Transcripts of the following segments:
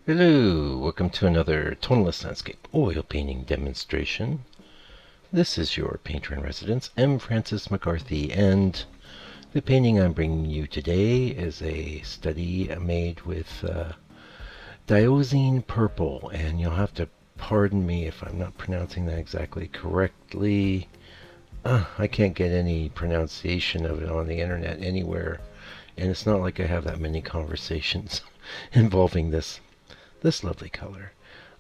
Hello, welcome to another tonalist landscape oil painting demonstration. This is your painter in residence, M. Francis McCarthy, and the painting I'm bringing you today is a study made with Dioxazine purple, and you'll have to pardon me if I'm not pronouncing that exactly correctly. I can't get any pronunciation of it on the internet anywhere, and it's not like I have that many conversations involving this lovely color.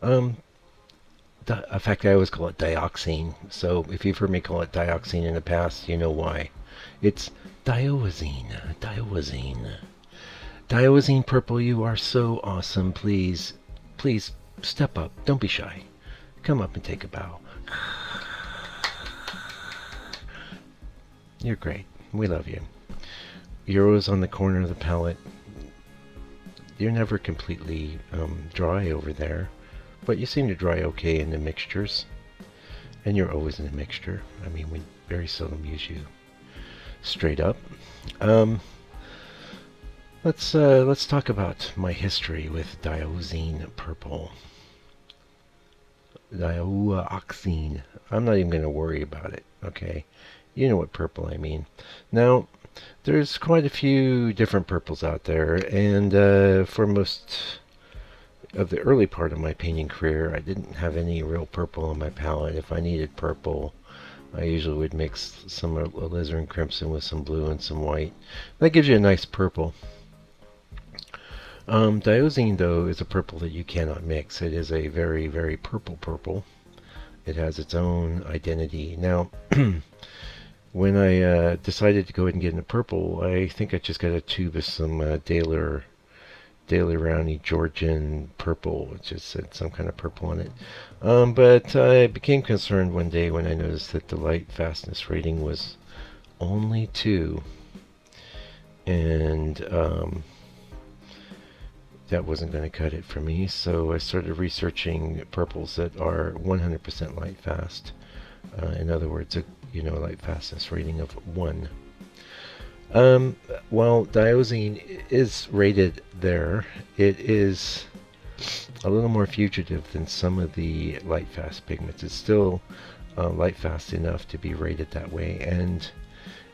Um, in fact, I always call it dioxine. So if you've heard me call it dioxine in the past, you know why. It's dioxazine. Dioxazine. Dioxazine purple, you are so awesome. Please step up. Don't be shy. Come up and take a bow. You're great. We love you. Euros on the corner of the palette. You're never completely dry over there, but you seem to dry okay in the mixtures, and you're always in a mixture. I mean, we very seldom use you straight up. Um, let's talk about my history with dioxazine purple. Dioxazine. I'm not even going to worry about it. Okay, you know what purple I mean. Now, there's quite a few different purples out there, and for most of the early part of my painting career, I didn't have any real purple on my palette. If I needed purple, I usually would mix some alizarin crimson with some blue and some white. That gives you a nice purple. Dioxazine, though, is a purple that you cannot mix. It is a very, very purple. It has its own identity. Now, when I decided to go ahead and get into purple, I think I just got a tube of some Daler Rowney Georgian purple. It just said some kind of purple on it. But I became concerned one day when I noticed that the light fastness rating was only 2. And that wasn't going to cut it for me. So I started researching purples that are 100% light fast. In other words, a light fastness rating of 1. While dioxazine is rated there, it is a little more fugitive than some of the light fast pigments. It's still light fast enough to be rated that way, and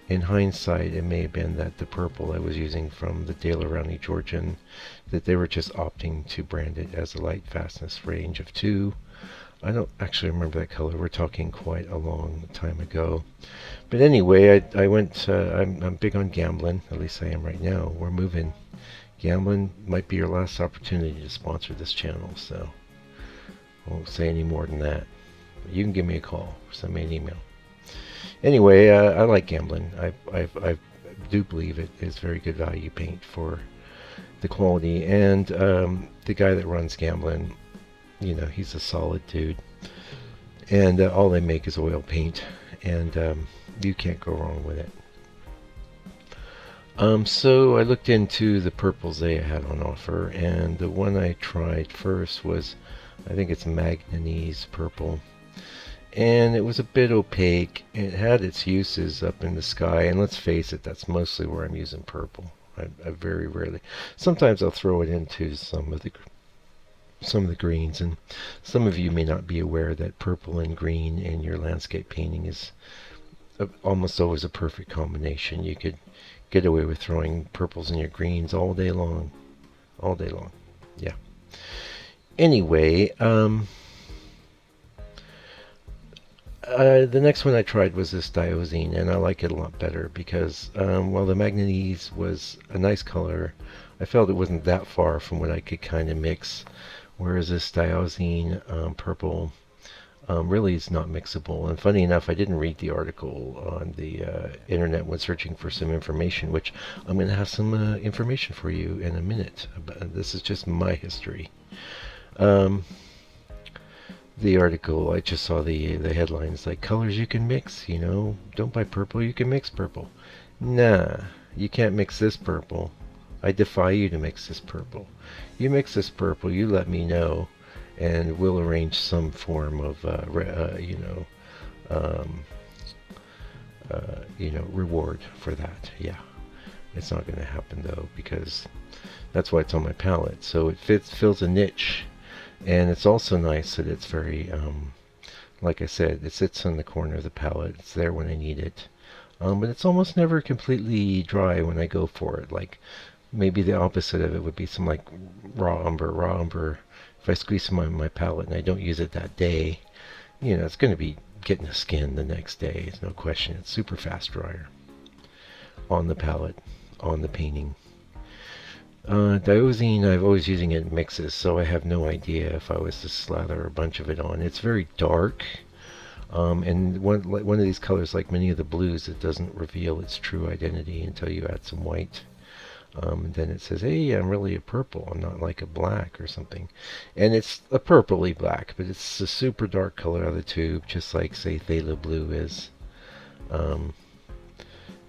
in hindsight, it may have been that the purple I was using from the Daler Rowney Georgian, that they were just opting to brand it as a light fastness range of 2. I don't actually remember that color. We're talking quite a long time ago. But anyway, I went, I'm big on gambling. At least I am right now. We're moving. Gambling might be your last opportunity to sponsor this channel, so I won't say any more than that. But you can give me a call. Send me an email. Anyway, I like gambling. I do believe it is very good value paint for the quality. And the guy that runs gambling, he's a solid dude. And all they make is oil paint. And you can't go wrong with it. So I looked into the purples they had on offer, and the one I tried first was, I think it's Manganese purple. And it was a bit opaque. It had its uses up in the sky, and let's face it, that's mostly where I'm using purple. I very rarely. Sometimes I'll throw it into some of the greens, and some of you may not be aware that purple and green in your landscape painting is almost always a perfect combination. You could get away with throwing purples in your greens all day long. Yeah. Anyway, the next one I tried was this dioxazine, and I like it a lot better because while the manganese was a nice color, I felt it wasn't that far from what I could kind of mix, whereas this dioxazine purple really is not mixable. And funny enough, I didn't read the article on the internet when searching for some information, which I'm going to have some information for you in a minute. This is just my history. The article, I just saw the headlines like, colors you can mix, don't buy purple, you can mix purple. Nah, you can't mix this purple. I defy you to mix this purple. You mix this purple, you let me know, and we'll arrange some form of reward for that. Yeah. It's not going to happen though, because that's why it's on my palette. So it fills a niche, and it's also nice that it's very, like I said, it sits on the corner of the palette. It's there when I need it. But it's almost never completely dry when I go for it. Like maybe the opposite of it would be some like raw umber. Raw umber, if I squeeze some on my palette and I don't use it that day, it's going to be getting a skin the next day. It's no question. It's super fast dryer on the palette, on the painting. Dioxazine, I've always using it in mixes, so I have no idea if I was to slather a bunch of it on. It's very dark, and one of these colors, like many of the blues, it doesn't reveal its true identity until you add some white. And then it says, hey, I'm really a purple. I'm not like a black or something. And it's a purpley black, but it's a super dark color out of the tube, just like, say, phthalo blue is.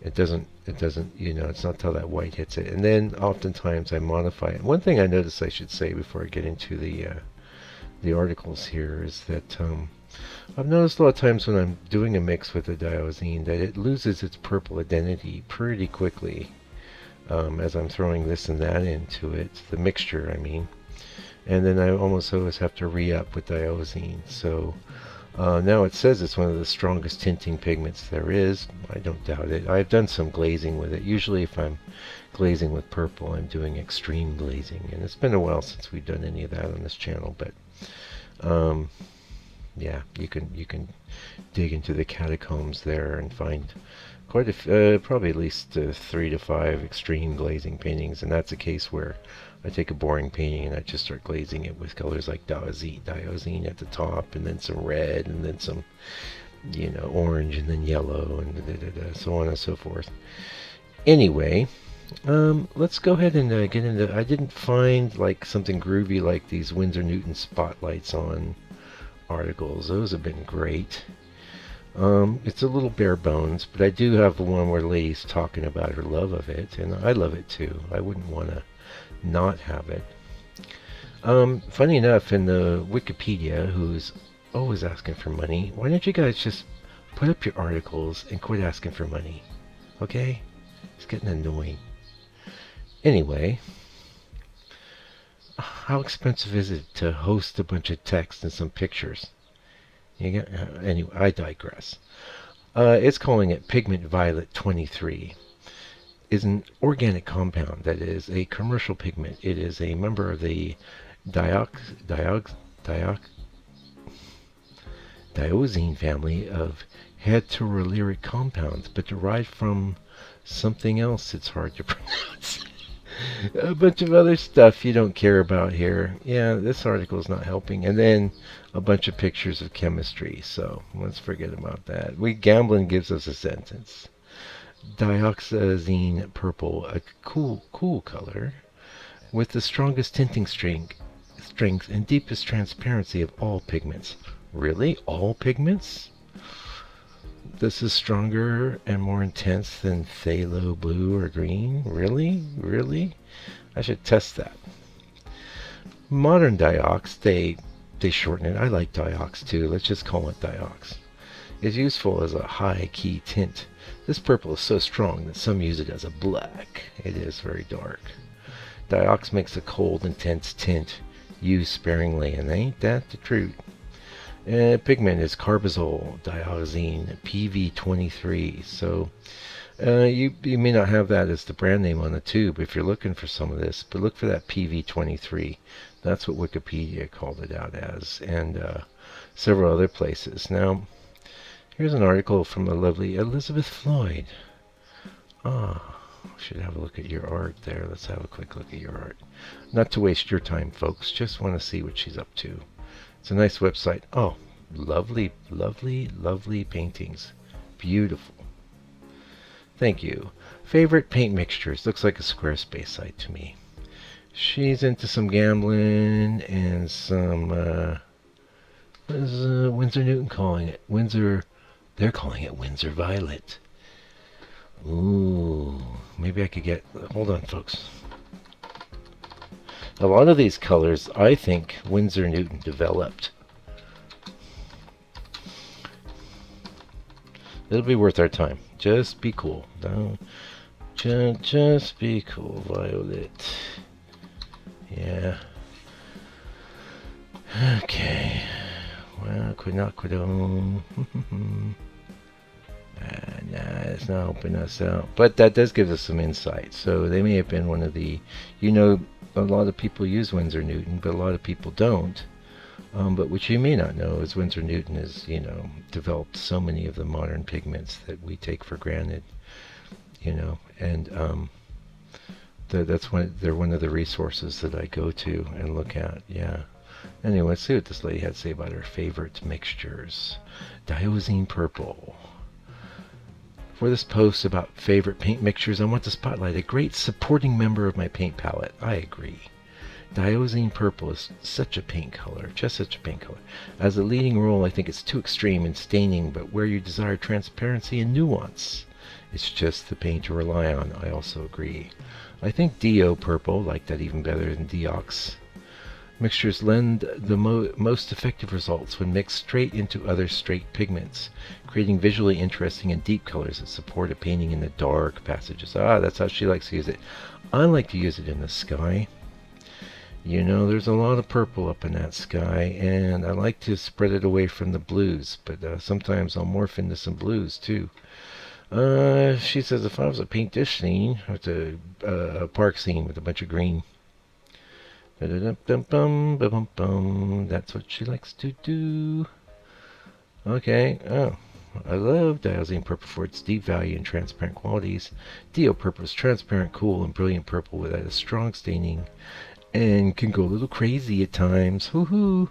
It doesn't, it's not till that white hits it. And then oftentimes I modify it. One thing I noticed I should say before I get into the articles here is that I've noticed a lot of times when I'm doing a mix with the dioxazine that it loses its purple identity pretty quickly. As I'm throwing this and that into it, the mixture, I mean. And then I almost always have to re-up with dioxazine. So now it says it's one of the strongest tinting pigments there is. I don't doubt it. I've done some glazing with it. Usually if I'm glazing with purple, I'm doing extreme glazing. And it's been a while since we've done any of that on this channel. But yeah, you can dig into the catacombs there and find quite probably at least 3 to 5 extreme glazing paintings, and that's a case where I take a boring painting and I just start glazing it with colors like dioxazine at the top, and then some red, and then some, orange, and then yellow, and so on and so forth. Anyway, let's go ahead and get into. I didn't find like something groovy like these Winsor Newton spotlights on articles. Those have been great. It's a little bare bones, but I do have the one where the lady's talking about her love of it, and I love it too. I wouldn't want to not have it. Funny enough, in the Wikipedia, who's always asking for money, why don't you guys just put up your articles and quit asking for money? Okay? It's getting annoying. Anyway, how expensive is it to host a bunch of text and some pictures? Anyway, I digress. It's calling it Pigment Violet 23. Is an organic compound that is a commercial pigment. It is a member of the dioxazine family of heteroleric compounds, but derived from something else it's hard to pronounce. A bunch of other stuff you don't care about here. Yeah, this article is not helping. And then a bunch of pictures of chemistry. So let's forget about that. Gamblin gives us a sentence. Dioxazine purple, a cool color, with the strongest tinting strength and deepest transparency of all pigments. Really? All pigments? This is stronger and more intense than phthalo blue or green? Really? Really? I should test that. Modern diox, they shorten it. I like diox too. Let's just call it diox. Is useful as a high key tint. This purple is so strong that some use it as a black. It is very dark. Diox makes a cold, intense tint. Use sparingly, and ain't that the truth? Pigment is carbazole dioxazine PV23. So you may not have that as the brand name on the tube if you're looking for some of this, but look for that PV23. That's what Wikipedia called it out as, and several other places. Now, here's an article from the lovely Elizabeth Floyd. Should have a look at your art there. Let's have a quick look at your art. Not to waste your time, folks. Just want to see what she's up to. It's a nice website. Oh, lovely, lovely, lovely paintings. Beautiful. Thank you. Favorite paint mixtures. Looks like a Squarespace site to me. She's into some gambling and some, what is Winsor Newton calling it? They're calling it Winsor Violet. Ooh, maybe I could get, hold on folks. A lot of these colors, I think Winsor Newton developed. It'll be worth our time. Just be cool. Just be cool, Violet. Yeah. Okay. Well, quinacridone. Nah, it's not helping us out. But that does give us some insight. So they may have been one of the, a lot of people use Winsor Newton, but a lot of people don't. But what you may not know is Winsor Newton has, developed so many of the modern pigments that we take for granted, and they're one of the resources that I go to and look at. Yeah. Anyway, let's see what this lady had to say about her favorite mixtures. Dioxazine purple. For this post about favorite paint mixtures, I want to spotlight a great supporting member of my paint palette. I agree. Dioxazine purple is such a paint color, just such a paint color. As a leading role, I think it's too extreme in staining, but where you desire transparency and nuance, it's just the paint to rely on. I also agree. I think Dio purple, like that even better than Diox. Mixtures lend the most effective results when mixed straight into other straight pigments, creating visually interesting and deep colors that support a painting in the dark passages. That's how she likes to use it. I like to use it in the sky. There's a lot of purple up in that sky, and I like to spread it away from the blues, but sometimes I'll morph into some blues too. She says if I was a paint dish scene, it's a park scene with a bunch of green. That's what she likes to do. Okay. Oh, I love Dioxazine purple for its deep value and transparent qualities. Dio purple is transparent, cool, and brilliant purple without a strong staining, and can go a little crazy at times. Woohoo!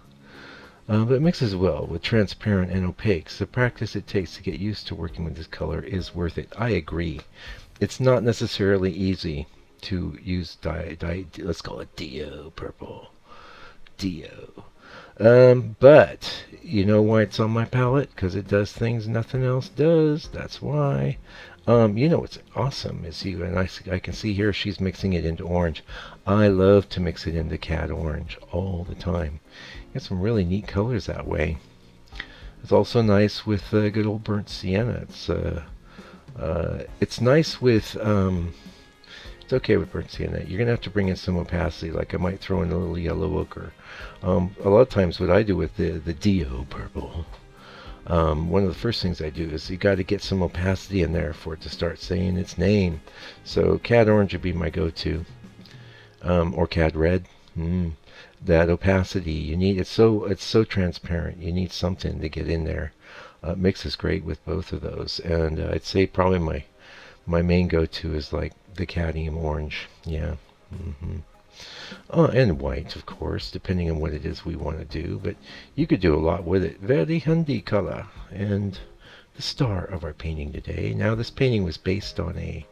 But mixes well with transparent and opaques. The practice it takes to get used to working with this color is worth it. I agree. It's not necessarily easy to use let's call it Dio purple. Dio. But you know why it's on my palette? Because it does things nothing else does. That's why. What's awesome is I can see here she's mixing it into orange. I love to mix it into cat orange all the time. Get some really neat colors that way. It's also nice with good old burnt sienna. It's nice with it's okay with burnt sienna. You're gonna have to bring in some opacity, like I might throw in a little yellow ochre. A lot of times what I do with the Dio purple, one of the first things I do is you got to get some opacity in there for it to start saying its name. So cad orange would be my go-to, or cad red. That opacity you need. It's so transparent. You need something to get in there. Mixes great with both of those, and I'd say probably my main go-to is like the cadmium orange. Yeah. And white, of course, depending on what it is we want to do. But you could do a lot with it. Very handy color. And the star of our painting today. Now, this painting was based on a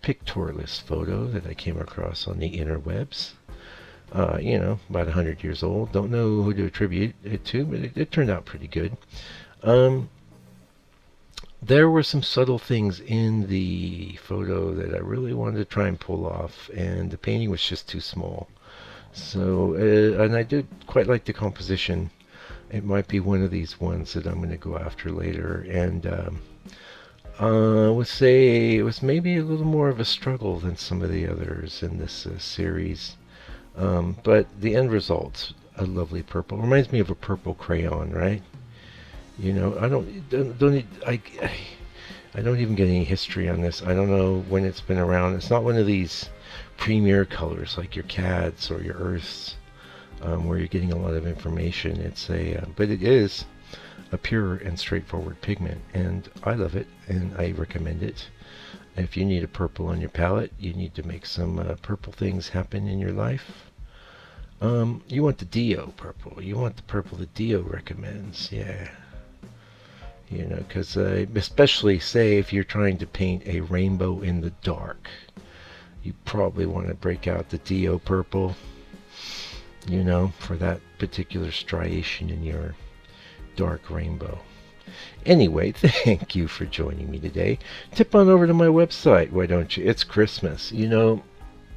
pictorialist photo that I came across on the interwebs. About 100 years old. Don't know who to attribute it to, but it turned out pretty good. There were some subtle things in the photo that I really wanted to try and pull off, and the painting was just too small. So, and I did quite like the composition. It might be one of these ones that I'm going to go after later, and I would say it was maybe a little more of a struggle than some of the others in this series. But the end result's a lovely purple. Reminds me of a purple crayon, right? I don't even get any history on this. I don't know when it's been around. It's not one of these premier colors like your CADs or your Earths, where you're getting a lot of information. But it is a pure and straightforward pigment, and I love it, and I recommend it. If you need a purple on your palette, you need to make some purple things happen in your life. You want the Dio purple. You want the purple that Dio recommends. Yeah. Because especially, say, if you're trying to paint a rainbow in the dark, you probably want to break out the Dio purple, for that particular striation in your dark rainbow. Anyway, thank you for joining me today. Tip on over to my website, why don't you? It's Christmas.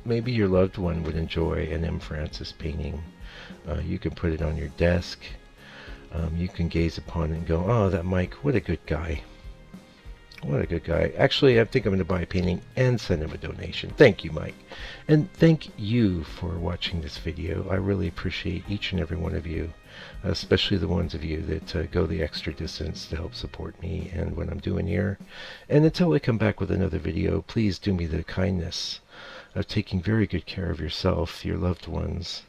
Maybe your loved one would enjoy an M. Francis painting. You can put it on your desk. You can gaze upon it and go, oh, that Mike, what a good guy. What a good guy. Actually, I think I'm going to buy a painting and send him a donation. Thank you, Mike. And thank you for watching this video. I really appreciate each and every one of you, especially the ones of you that go the extra distance to help support me and what I'm doing here. And until I come back with another video, please do me the kindness of taking very good care of yourself, your loved ones.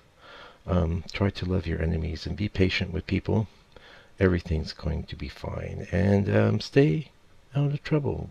Try to love your enemies and be patient with people. Everything's going to be fine. And stay out of trouble.